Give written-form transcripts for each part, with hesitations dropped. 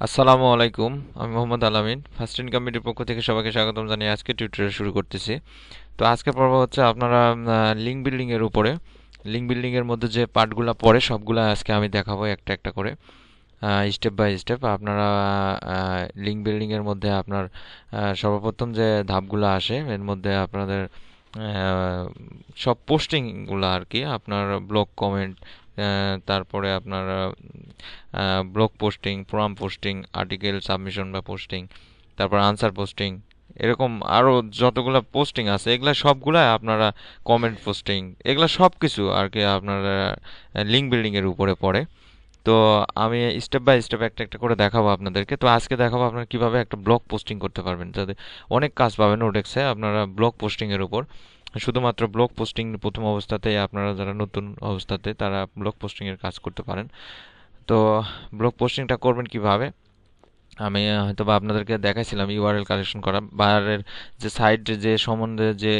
আসসালামু আলাইকুম। আমি মোহাম্মদ আলামিন। ফার্স্ট ইনকাম মিডিয়ার পক্ষ থেকে সবাইকে স্বাগতম জানিয়ে আজকে টিউটোরিয়াল শুরু করতেছি। তো আজকের পর্ব হচ্ছে আপনারা লিঙ্ক বিল্ডিং এর উপরে। লিঙ্ক বিল্ডিং এর মধ্যে যে পার্টগুলো পড়ে সবগুলো আজকে আমি দেখাবো একটা একটা করে, স্টেপ বাই স্টেপ। আপনারা লিঙ্ক বিল্ডিং এর মধ্যে আপনার সর্বপ্রথম যে ধাপগুলো আসে এর মধ্যে আপনাদের সব পোস্টিংগুলো আর কি, আপনার ব্লগ কমেন্ট, তারপরে আপনার blog posting, forum posting, article submission বা পোস্টিং, তারপর আনসার পোস্টিং, এরকম আরও যতগুলো পোস্টিং আছে এগুলা সবগুলা আপনারা কমেন্ট পোস্টিং, এগুলা সব কিছু আর কি আপনারা লিঙ্ক বিল্ডিং এর উপরে পড়ে। তো আমি স্টেপ বাই স্টেপ একটা একটা করে দেখাবো আপনাদেরকে। তো আজকে দেখাবো আপনারা কিভাবে একটা ব্লগ পোস্টিং করতে পারবেন, যাতে অনেক কাজ পাবেন ওডেক্সে আপনারা ব্লগ পোস্টিং এর উপর। শুধুমাত্র ব্লগ পোস্টিং প্রথম অবস্থাতেই আপনারা যারা নতুন অবস্থাতে তারা ব্লগ পোস্টিং এর কাজ করতে পারেন। তো ব্লগ পোস্টিংটা করবেন কিভাবে, আমি হয়তো বা আপনাদেরকে দেখাইছিলাম। ইউআরএল কালেকশন করা, বায়ারের যে সাইট যে সম্বন্ধে যে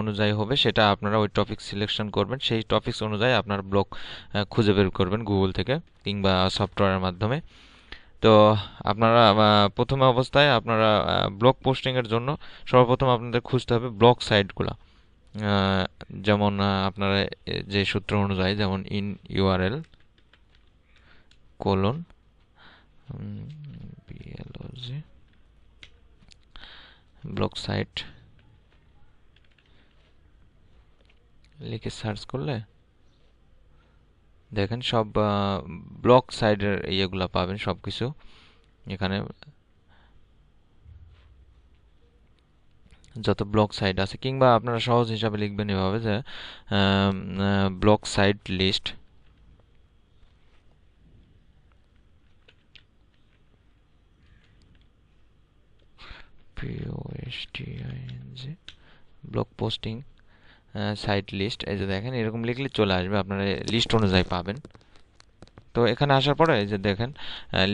অনুযায়ী হবে সেটা আপনারা ওই টপিক সিলেকশন করবেন, সেই টপিকস অনুযায়ী আপনার ব্লগ খুঁজে বের করবেন গুগল থেকে কিংবা সফটওয়্যারের মাধ্যমে। তো আপনারা প্রথম অবস্থায় আপনারা ব্লগ পোস্টিংয়ের জন্য সর্বপ্রথম আপনাদের খুঁজতে হবে ব্লগ সাইটগুলো। যেমন আপনারা যে সূত্র অনুযায়ী, যেমন in URL colon B L O G blog site লিখে সার্চ করলে দেখেন সব ব্লগ সাইটের ইয়েগুলা পাবেন সব কিছু এখানে। যত ব্লগ সাইট আছে, কিংবা আপনারা সহজ হিসাবে লিখবেন এভাবে যে blog site list, POSTING blog posting site list. এই যে দেখেন এরকম লিখলে চলে আসবে, আপনারা লিস্ট অনুযায়ী পাবেন। তো এখানে আসার পরে এই যে দেখেন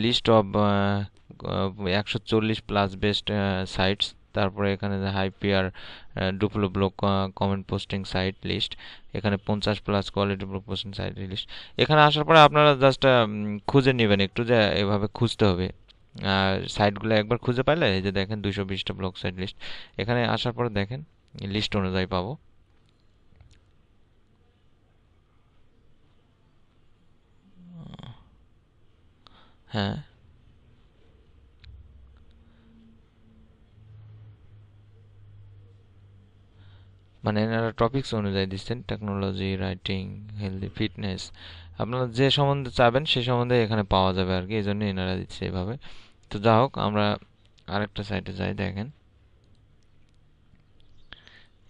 list of 140 plus best sites, তারপরে এখানে high PR dofollow blog comment posting site list, এখানে 50 plus quality blog posting site list. এখানে আসার পরে আপনারা জাস্ট খুঁজে নেবেন একটু, যে এভাবে খুঁজতে হবে। সাইটগুলো একবার খুঁজে পাইলে এই যে দেখেন 220টা ব্লগ সাইট লিস্ট। এখানে আসার পরে দেখেন লিস্ট অনুযায়ী পাবো। হ্যাঁ, মানে এনারা টপিকস অনুযায়ী দিচ্ছেন, টেকনোলজি, রাইটিং, হেলদি, ফিটনেস। আপনারা যে সম্বন্ধে চাবেন সে সম্বন্ধে এখানে পাওয়া যাবে আর কি, এই জন্য এনারা দিচ্ছে এভাবে। তো যা হোক, আমরা আরেকটা সাইটে যাই। দেখেন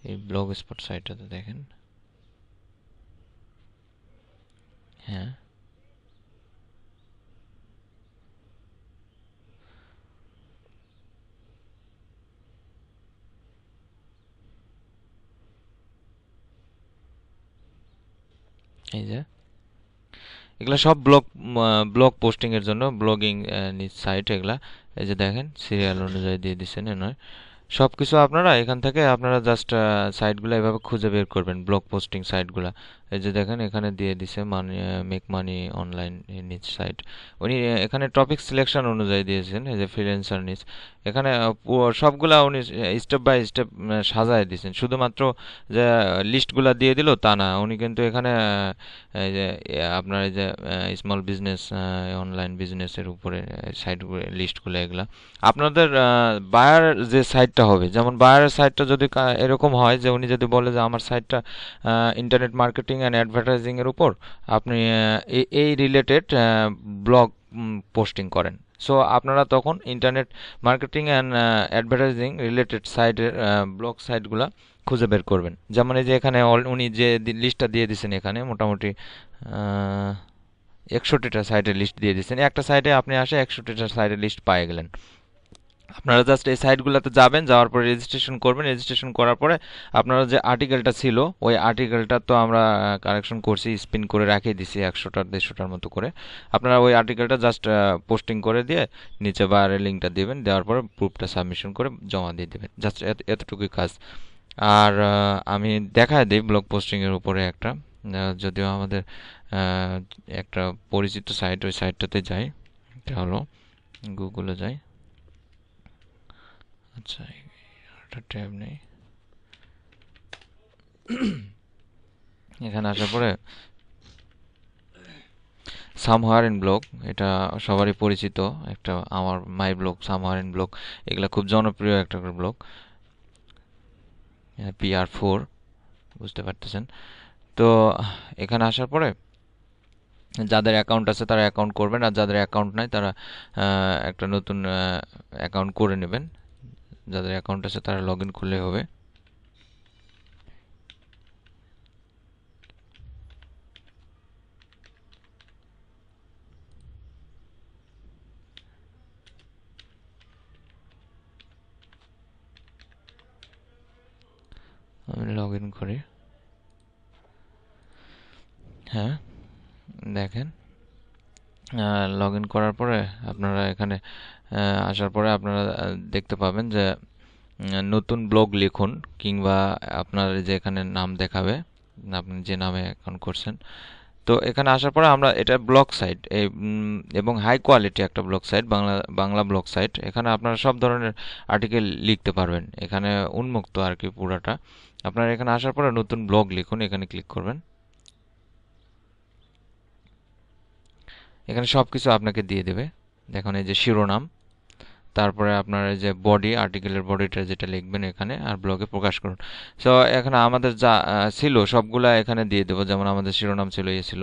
এই ব্লগ স্পট সাইটটাতে দেখেন, হ্যাঁ এই যে এগুলা সব ব্লগ পোস্টিং এর জন্য, ব্লগিং সাইট এগুলা। এই যে দেখেন সিরিয়াল অনুযায়ী দিয়ে দিচ্ছেন নয় সব কিছু। আপনারা এখান থেকে আপনারা জাস্ট সাইটগুলো এভাবে খুঁজে বের করবেন, ব্লগ পোস্টিং সাইটগুলো। এই যে দেখেন এখানে দিয়ে দিছে মানি, মেক মানি অনলাইন নিচ সাইট। উনি এখানে টপিক সিলেকশন অনুযায়ী দিয়েছেন, এই যে ফ্রিল্যান্সার নিচ। এখানে সবগুলা উনি স্টেপ বাই স্টেপ সাজায় দিয়েছেন। শুধুমাত্র যে লিস্টগুলা দিয়ে দিল তা না, উনি কিন্তু এখানে এই যে আপনার এই যে স্মল বিজনেস, অনলাইন বিজনেসের উপরে সাইটগুলো, লিস্টগুলো এগুলা। আপনাদের বায়ার যে সাইটটা হবে, যেমন বায়ারের সাইটটা যদি এরকম হয় যে উনি যদি বলে যে আমার সাইটটা ইন্টারনেট মার্কেটিং অ্যান্ড অ্যাডভার্টাইজিং এর উপর, আপনি এই রিলেটেড ব্লগ পোস্টিং করেন। সো আপনারা তখন internet marketing and advertising related সাইটের ব্লগ সাইটগুলা খুঁজে বের করবেন। যেমন এই যে এখানে উনি যে লিস্টটা দিয়ে দিয়েছেন, এখানে মোটামুটি 61টা সাইটের লিস্ট দিয়ে দিচ্ছেন। একটা সাইটে আপনি আসে 61টা সাইটের লিস্ট পেয়ে গেলেন। আপনারা জাস্ট এই সাইটগুলোতে যাবেন, যাওয়ার পরে রেজিস্ট্রেশন করবেন। রেজিস্ট্রেশন করার পরে আপনারা যে আর্টিকেলটা ছিল, ওই আর্টিকেলটা তো আমরা কারেকশন করছি, স্পিন করে রাখিয়ে দিছি 100টার 150টার মতো করে। আপনারা ওই আর্টিকেলটা জাস্ট পোস্টিং করে দিয়ে নিচে বাইরের লিঙ্কটা দিবেন, দেওয়ার পরে প্রুফটা সাবমিশন করে জমা দিয়ে দেবেন। জাস্ট এতটুকুই কাজ। আর আমি দেখায় দিই ব্লগ পোস্টিংয়ের উপরে একটা, যদিও আমাদের একটা পরিচিত সাইট, ওই সাইটটাতে যাই। এটা হলো গুগলে যাই। আচ্ছা, একটা ট্যাব নেই। এখানে আসার পরে সামহার ইন ব্লগ, এটা সবারই পরিচিত একটা, আমার মাই ব্লগ, সামহার ইন ব্লগ, এগুলা খুব জনপ্রিয় একটা ব্লগ। PR4, বুঝতে পারতেছেন। তো এখানে আসার পরে যাদের অ্যাকাউন্ট আছে তারা অ্যাকাউন্ট করবেন, আর যাদের অ্যাকাউন্ট নাই তারা একটা নতুন অ্যাকাউন্ট করে নেবেন। যাদের অ্যাকাউন্ট আছে তারা লগ ইন করলে হবে। আমি লগ ইন করি। হ্যাঁ, দেখেন লগ ইন করার পরে আপনারা এখানে আসার পরে আপনারা দেখতে পাবেন যে নতুন ব্লগ লিখুন, কিংবা আপনার যে এখানে নাম দেখাবে, আপনি যে নামে অ্যাকাউন্ট করছেন। তো এখানে আসার পরে আমরা, এটা ব্লগ সাইট এবং হাই কোয়ালিটি একটা blog site, Bangla Bangla blog site. এখানে আপনারা সব ধরনের আর্টিকেল লিখতে পারবেন, এখানে উন্মুক্ত আর কি পুরাটা। আপনারা এখানে আসার পরে নতুন ব্লগ লিখুন, এখানে ক্লিক করবেন। এখানে সব কিছু আপনাকে দিয়ে দেবে। দেখুন এই যে শিরোনাম, তারপরে আপনার এই যে বডি, আর্টিকেলের বডিটা যেটা লিখবেন এখানে, আর ব্লগে প্রকাশ করুন। সো এখানে আমাদের যা ছিল সবগুলা এখানে দিয়ে দেবো। যেমন আমাদের শিরোনাম ছিল, ইয়ে ছিল।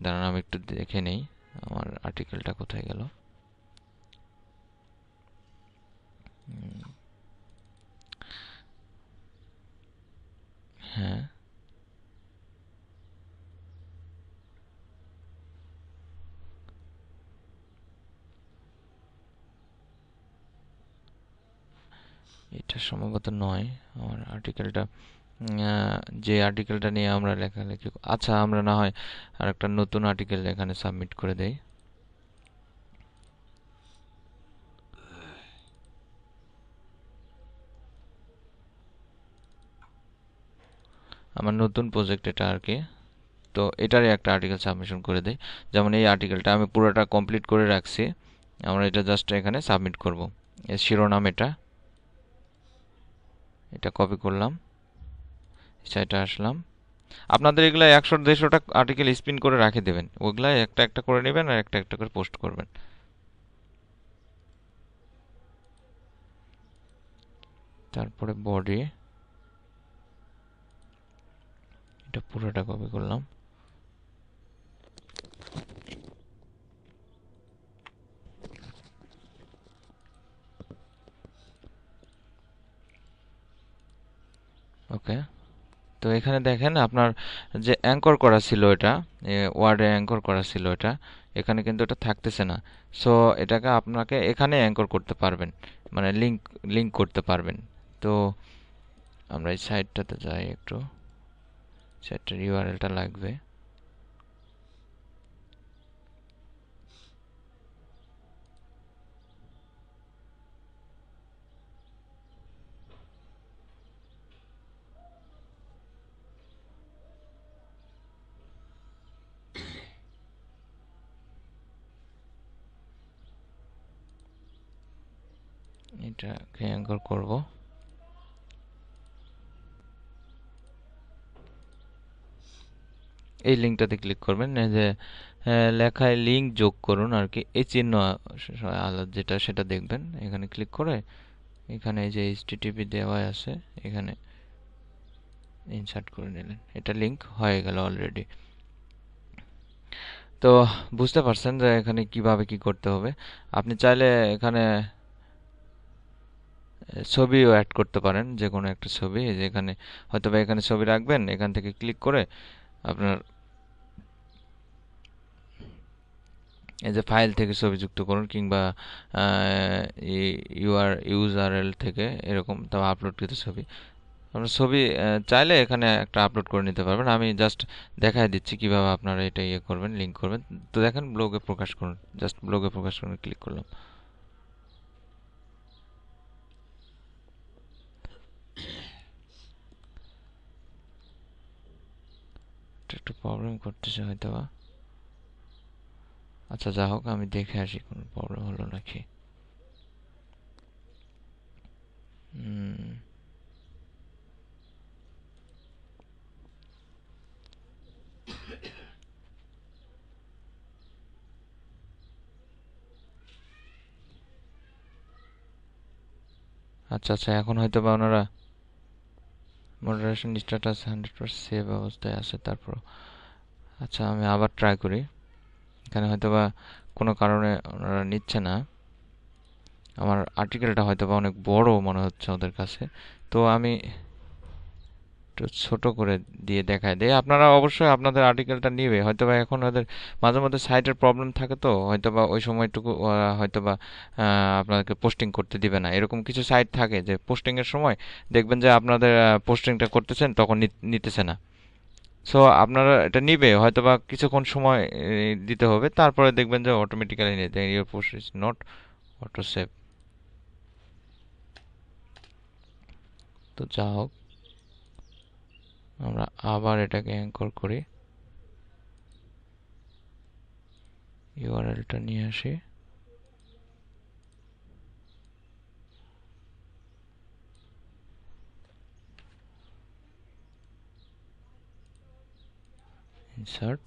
দাঁড়ান আমি একটু দেখে নেই আমার আর্টিকেলটা কোথায় গেল। হ্যাঁ, এটা সম্ভবত নয় আমার আর্টিকেলটা। যে আর্টিকেলটা নিয়ে আমরা লেখালেখি, আচ্ছা আমরা না হয় আর একটা নতুন আর্টিকেল এখানে সাবমিট করে দেই। আমার নতুন প্রজেক্ট এটা আর কি। তো এটারই একটা আর্টিকেল সাবমিশন করে দেই। যেমন এই আর্টিকেলটা আমি পুরোটা কমপ্লিট করে রাখছি, আমরা এটা জাস্ট এখানে সাবমিট করব। এর শিরোনাম এটা, এটা কপি করলাম, সাইটে আসলাম। আপনাদের এগুলা 100-150টা আর্টিকেল স্পিন করে রাখে দেবেন, ওগুলা একটা একটা করে নেবেন আর একটা একটা করে পোস্ট করবেন। তারপরে বডি, এটা পুরোটা কপি করলাম। ওকে, তো এখানে দেখেন আপনার যে অ্যাঙ্কর করা ছিল এটা, ওয়ার্ডে অ্যাঙ্কর করা ছিল এটা, এখানে কিন্তু এটা থাকতেছে না। সো এটাকে আপনাকে এখানে অ্যাঙ্কর করতে পারবেন, মানে লিংক লিংক করতে পারবেন। তো আমরা এই সাইটটাতে যাই একটু, সাইটটার ইউআরএলটা লাগবে। এটাকে অ্যাঙ্কর করব। এই লিঙ্কটাতে ক্লিক করবেন, এই যে লেখায় লিঙ্ক যোগ করুন আর কি, এই চিহ্ন আলাদা যেটা সেটা দেখবেন। এখানে ক্লিক করে এখানে এই যে এইচটিটিপি দেওয়া আছে, এখানে ইনসার্ট করে নিলেন, এটা লিঙ্ক হয়ে গেল অলরেডি। তো বুঝতে পারছেন যে এখানে কিভাবে কি করতে হবে। আপনি চাইলে এখানে ছবিও অ্যাড করতে পারেন, যে কোনো একটা ছবি। এই যে এখানে হয়তো বা এখানে ছবি রাখবেন, এখান থেকে ক্লিক করে আপনার এই যে ফাইল থেকে ছবি যুক্ত করুন, কিংবা ইউআরএল থেকে এরকম, তাও আপলোডকৃত ছবি। আপনার ছবি চাইলে এখানে একটা আপলোড করে নিতে পারবেন। আমি জাস্ট দেখাই দিচ্ছি কিভাবে আপনারা এটা ইয়ে করবেন, লিঙ্ক করবেন। তো দেখেন ব্লগে প্রকাশ করুন, জাস্ট ব্লগে প্রকাশ করুন ক্লিক করলাম। এটা একটু প্রবলেম করতেছে হয়তো বা। আচ্ছা যা হোক, আমি দেখে আসি কোনো প্রবলেম হলো নাকি। উম, আচ্ছা আচ্ছা, এখন হয়তো বা ওনারা মডারেশন স্ট্যাটাস 100% সেভ অবস্থায় আছে। তারপর আচ্ছা, আমি আবার ট্রাই করি। এখানে হয়তো বা কোনো কারণে ওনারা নিচ্ছে না। আমার আর্টিকেলটা হয়তো বা অনেক বড় মনে হচ্ছে ওদের কাছে, তো আমি একটু ছোট করে দিয়ে দেখাই দেই। আপনারা অবশ্যই আপনাদের আর্টিকেলটা নিবে, হয়তো বা এখন ওদের মাঝে মধ্যে সাইটের প্রবলেম থাকে, তো হয়তো বা ওই সময়টুকু হয়তো বা আপনাদেরকে পোস্টিং করতে দিবে না। এরকম কিছু সাইট থাকে যে পোস্টিং এর সময় দেখবেন যে আপনাদের পোস্টিংটা করতেছেন তখন নিতেছে না। সো আপনারা এটা নিবে, হয়তো বা কিছুক্ষণ সময় দিতে হবে, তারপরে দেখবেন যে অটোমেটিক্যালি নিতে your post is not auto save. তো যা হোক, আমরা আবার এটাকে অ্যাঙ্কর করি, ইউআরএলটা নিয়ে আসি। ইনসার্ট,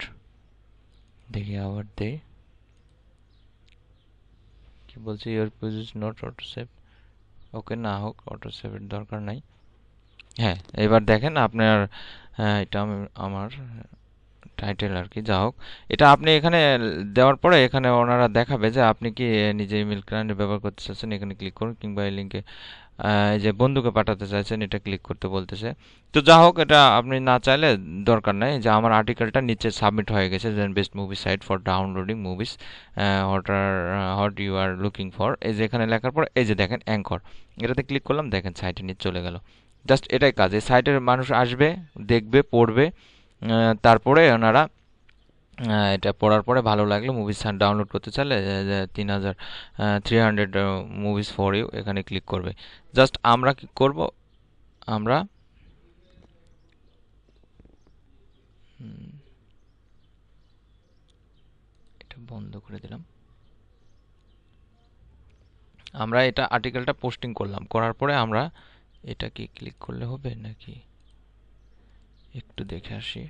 দেখি আবার দেই কি বলছে, your page is not auto save. Okay, না হোক, অটো সেভের দরকার নাই। হ্যাঁ, এবার দেখেন আপনার এটা আমার টাইটেল আর কি। যা হোক, এটা আপনি এখানে দেওয়ার পরে এখানে ওনারা দেখাবে যে আপনি কি নিজে ইমেল ক্লায়েন্ট ব্যবহার করতে চাচ্ছেন, এখানে ক্লিক করুন, কিংবা এই লিঙ্কে এই যে বন্ধুকে পাঠাতে চাইছেন এটা ক্লিক করতে বলতেছে। তো যা হোক, এটা আপনি না চাইলে দরকার নাই। যে আমার আর্টিকেলটা নিচে সাবমিট হয়ে গেছে, then best movie site for downloading movies what you are looking for, এই যে এখানে লেখার পর এই যে দেখেন অ্যাঙ্কর, এটাতে ক্লিক করলাম, দেখেন সাইটের নিচে চলে গেল। জাস্ট এটাই কাজ, এই সাইটের মানুষ আসবে, দেখবে, পড়বে, তারপরে ওনারা এটা পড়ার পরে ভালো লাগলে মুভিজ ডাউনলোড করতে চাইলে 300 মুভিজ ফর ইউ এখানে ক্লিক করবে। জাস্ট আমরা কি করব, আমরা এটা বন্ধ করে দিলাম। আমরা এটা আর্টিকেলটা পোস্টিং করলাম, করার পরে আমরা এটা কি ক্লিক করলে হবে নাকি একটু দেখে আসি।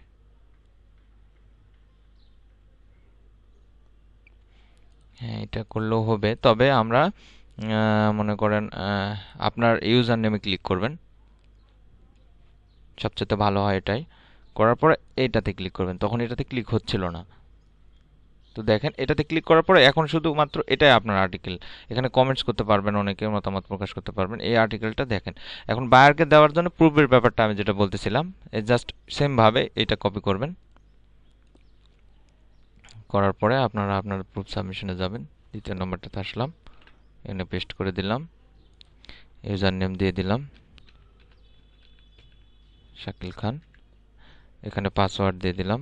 হ্যাঁ, এটা করলেও হবে, তবে আমরা মনে করেন আপনার ইউজার নেমে ক্লিক করবেন, সবচেয়ে ভালো হয় এটাই। করার পরে এটাতে ক্লিক করবেন, তখন এটাতে ক্লিক হচ্ছিল না। তো দেখেন এটাতে ক্লিক করার পরে এখন শুধুমাত্র এটাই আপনার আর্টিকেল, এখানে কমেন্টস করতে পারবেন, অনেকে মতামত প্রকাশ করতে পারবেন। এই আর্টিকেলটা দেখেন। এখন বায়ারকে দেওয়ার জন্য পূর্বের ব্যাপারটা আমি যেটা বলতেছিলাম, জাস্ট সেম ভাবে এটা কপি করবেন, করার পরে আপনারা আপনার প্রুফ সাবমিশনে যাবেন, দ্বিতীয় নম্বরটাতে আসলাম, এখানে পেস্ট করে দিলাম, ইউজার নেম দিয়ে দিলাম শাকিল খান, এখানে পাসওয়ার্ড দিয়ে দিলাম,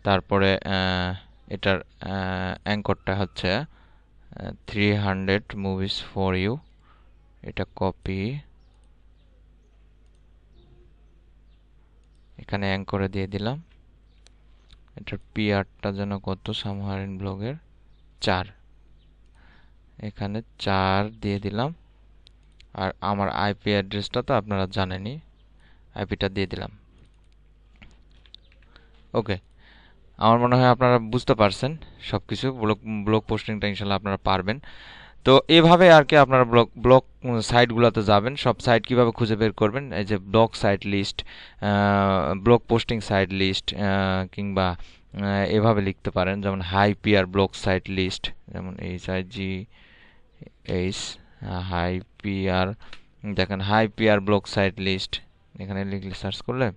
তারপরে এটার অ্যাঙ্করটা হচ্ছে 300 মুভিজ ফর ইউ, এটা কপি এখানে অ্যাঙ্করে দিয়ে দিলাম। এটার পিআরটা যেন কত, সামহারিন ব্লগের 4, এখানে 4 দিয়ে দিলাম। আর আমার আইপি অ্যাড্রেসটা তো আপনারা জানেনই, আইপিটা দিয়ে দিলাম। ওকে, আমার মনে হয় আপনারা বুঝতে পারছেন সব কিছু। ব্লগ পোস্টিংটা ইনশাল্লাহ আপনারা পারবেন। তো এভাবে আর কি আপনারা ব্লগ সাইটগুলোতে যাবেন, সব সাইট কিভাবে খুঁজে বের করবেন, এই যে blog site list, blog posting site list, কিংবা এভাবে লিখতে পারেন, যেমন high PR blog site list, যেমন HIGH হাই পিআর, দেখেন high PR blog site list, এখানে লিখলে সার্চ করলে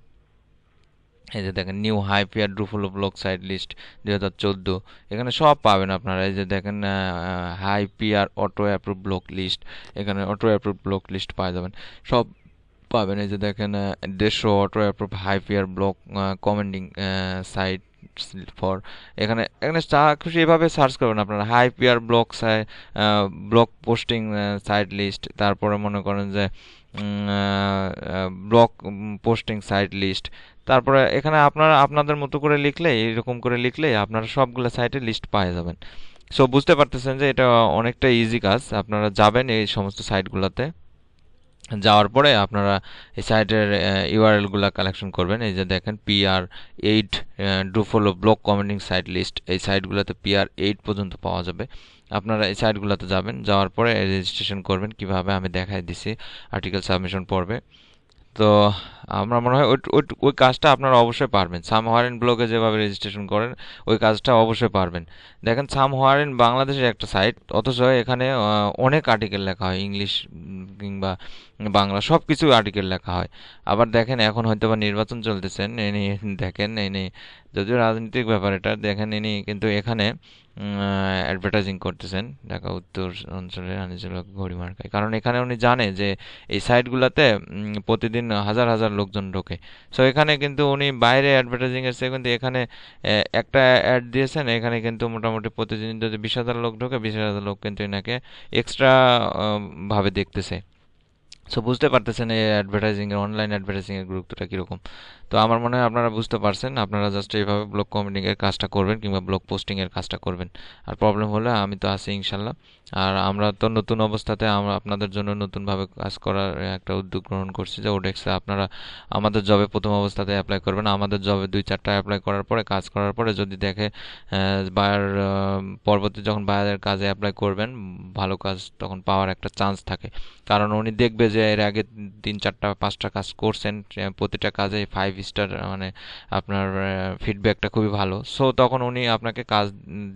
এই যে দেখেন new high PR dofollow blog site list 2014, এখানে সব পাবেন আপনারা। এই যে দেখেন high PR auto approve blog list, এখানে অটো অ্যাপ্রুভ ব্লগ লিস্ট পাওয়া যাবেন, সব পাবেন। এই যে দেখেন 150 auto approve high PR blog commenting site for, এখানে এখানে যা খুশি এভাবে সার্চ করবেন আপনারা, high PR blog posting site list, তারপরে মনে করেন যে ব্লগ পোস্টিং সাইট লিস্ট, তারপরে এখানে আপনারা আপনাদের মতো করে লিখলে, এইরকম করে লিখলে আপনারা সবগুলো সাইটে লিস্ট পেয়ে যাবেন। সো বুঝতে পারতেছেন যে এটা অনেকটা ইজি কাজ। আপনারা যাবেন এই সমস্ত সাইটগুলোতে, যাওয়ার পরে আপনারা এই সাইটের ইউআরএলগুলো কালেকশন করবেন। এই যে দেখেন PR8 do follow blog commenting site list, এই সাইটগুলোতে PR8 পর্যন্ত পাওয়া যাবে। আপনারা এই সাইটগুলোতে যাবেন, যাওয়ার পরে রেজিস্ট্রেশন করবেন কিভাবে আমি দেখাই দিছি আর্টিকেল সাবমিশন পর্বে। তো আমার মনে হয় ওই ওই ওই কাজটা আপনারা অবশ্যই পারবেন। সাম হোয়ারেন ব্লগে যেভাবে রেজিস্ট্রেশন করেন ওই কাজটা অবশ্যই পারবেন। দেখেন সাম হোয়ারেন বাংলাদেশের একটা সাইট, অথচ এখানে অনেক আর্টিকেল লেখা হয়, ইংলিশ কিংবা বাংলা সব কিছু আর্টিকেল লেখা হয়। আবার দেখেন এখন হয়তো বা নির্বাচন চলতেছেন এনি, দেখেন এনি, যদিও রাজনৈতিক ব্যাপার এটা, দেখেন ইনি কিন্তু এখানে অ্যাডভার্টাইজিং করতেছেন ঢাকা উত্তর অঞ্চলের আনিসুল হক ঘড়ি মার্কায়, কারণ এখানে উনি জানে যে এই সাইটগুলোতে প্রতিদিন হাজার হাজার লোকজন ঢোকে। সো এখানে কিন্তু উনি বাইরে অ্যাডভার্টাইজিং এর চেয়ে কিন্তু এখানে একটা অ্যাড দিয়েছেন, এখানে কিন্তু মোটামুটি প্রতিদিন যদি 20,000 লোক ঢোকে, 20,000 লোক কিন্তু এনাকে এক্সট্রা ভাবে দেখতেছে। সো বুঝতে পারতেছেন এই অ্যাডভার্টাইজিং এর, অনলাইন অ্যাডভার্টাইজিং এর গুরুত্বটা কিরকম। তো আমার মনে হয় আপনারা বুঝতে পারছেন, আপনারা জাস্ট এইভাবে ব্লগ কমেন্টিং এর কাজটা করবেন কিংবা ব্লগ পোস্টিং এর কাজটা করবেন। আর প্রবলেম হলে আমি তো আছি ইনশাল্লাহ। আর আমরা তো নতুন অবস্থাতে আমরা আপনাদের জন্য নতুনভাবে কাজ করার একটা উদ্যোগ গ্রহণ করছি যে ওডেক্সে আপনারা আমাদের জবে প্রথম অবস্থাতে অ্যাপ্লাই করবেন। আমাদের জবে 2-4টা অ্যাপ্লাই করার পরে, কাজ করার পরে যদি দেখে বায়ার, পরবর্তী যখন বায়ারের কাজে অ্যাপ্লাই করবেন ভালো কাজ তখন পাওয়ার একটা চান্স থাকে। কারণ উনি দেখবে যে এর আগে 3-4টা 5টা কাজ করছেন, প্রতিটা কাজে 5 স্টার, মানে আপনার ফিডব্যাকটা খুবই ভালো। সো তখন উনি আপনাকে কাজ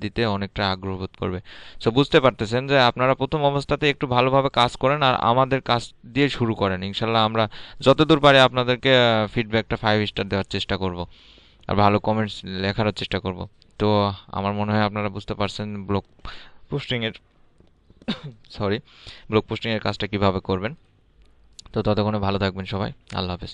দিতে অনেকটা আগ্রহ বোধ করবে। সো বুঝতে পারতেছেন যে আপনারা প্রথম অবস্থাতে একটু ভালোভাবে কাজ করেন আর আমাদের কাজ দিয়ে শুরু করেন। ইনশাল্লাহ আমরা যতদূর পারি আপনাদেরকে ফিডব্যাকটা 5 স্টার দেওয়ার চেষ্টা করব আর ভালো কমেন্টস লেখারও চেষ্টা করব। তো আমার মনে হয় আপনারা বুঝতে পারছেন ব্লগ পোস্টিং এর সরি ব্লগ পোস্টিং এর কাজটা কিভাবে করবেন। তো ততক্ষণে ভালো থাকবেন সবাই। আল্লাহ হাফেজ।